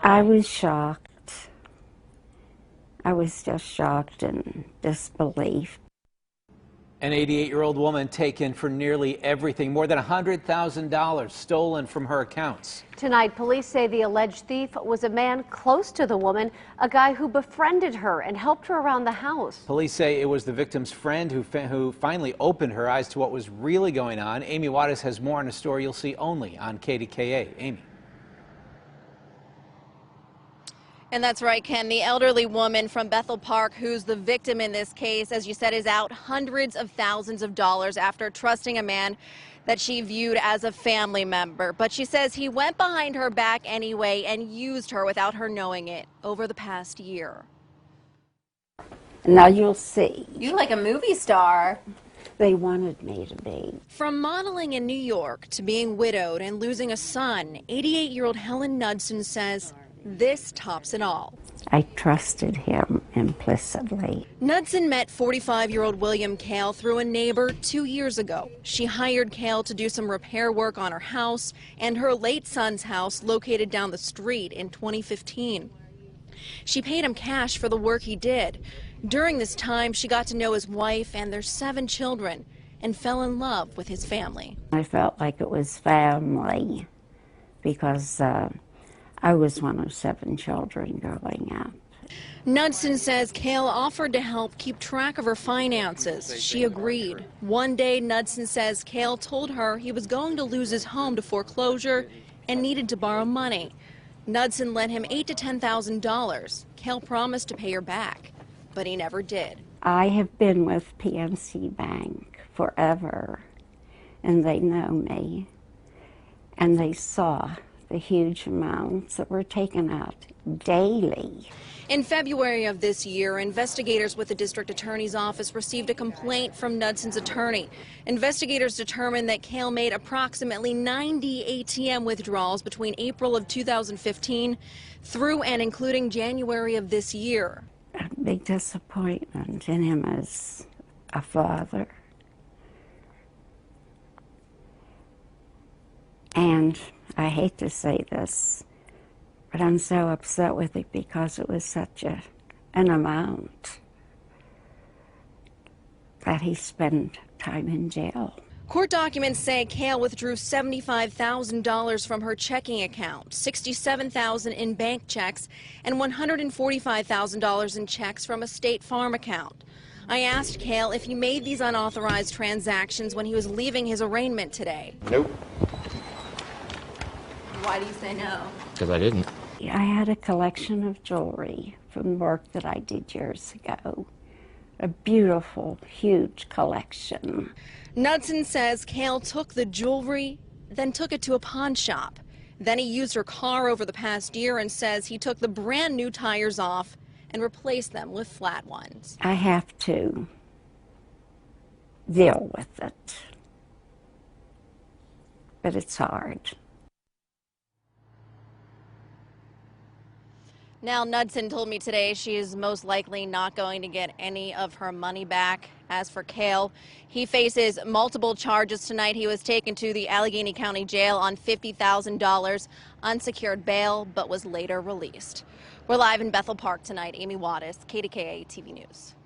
I was shocked. I was just shocked in disbelief. An 88-year-old woman taken for nearly everything, more than $100,000 stolen from her accounts. Tonight, police say the alleged thief was a man close to the woman, a guy who befriended her and helped her around the house. Police say it was the victim's friend who finally opened her eyes to what was really going on. Amy Wattis has more on a story you'll see only on KDKA. Amy. And that's right, Ken. The elderly woman from Bethel Park, who's the victim in this case, as you said, is out hundreds of thousands of dollars after trusting a man that she viewed as a family member. But she says he went behind her back anyway and used her without her knowing it over the past year. Now you'll see. You like a movie star. They wanted me to be. From modeling in New York to being widowed and losing a son, 88-year-old Helen Knudsen says this tops it all. I trusted him implicitly. Knudsen met 45-year-old William Kale through a neighbor 2 years ago. She hired Kale to do some repair work on her house and her late son's house located down the street in 2015. She paid him cash for the work he did. During this time, she got to know his wife and their 7 children and fell in love with his family. I felt like it was family because I was one of 7 children growing up. Knudsen says Kale offered to help keep track of her finances. She agreed. One day, Knudsen says Kale told her he was going to lose his home to foreclosure and needed to borrow money. Knudsen lent him $8,000 to $10,000. Kale promised to pay her back, but he never did. I have been with PNC Bank forever, and they know me, and they saw the huge amounts that were taken out daily. In February of this year, investigators with the district attorney's office received a complaint from Knudsen's attorney. Investigators determined that Kale made approximately 90 ATM withdrawals between April of 2015 through and including January of this year. A big disappointment in him as a father. And I hate to say this, but I'm so upset with it because it was such an amount that he spent time in jail. Court documents say Kale withdrew $75,000 from her checking account, $67,000 in bank checks, and $145,000 in checks from a State Farm account. I asked Kale if he made these unauthorized transactions when he was leaving his arraignment today. Nope. Why do you say no? Because I didn't. I had a collection of jewelry from work that I did years ago. A beautiful, huge collection. Knudsen says Kale took the jewelry, then took it to a pawn shop. Then he used her car over the past year and says he took the brand new tires off and replaced them with flat ones. I have to deal with it, but it's hard. Now, Knudsen told me today she is most likely not going to get any of her money back. As for Kale, he faces multiple charges tonight. He was taken to the Allegheny County Jail on $50,000 unsecured bail, but was later released. We're live in Bethel Park tonight. Amy Wattis, KDKA-TV News.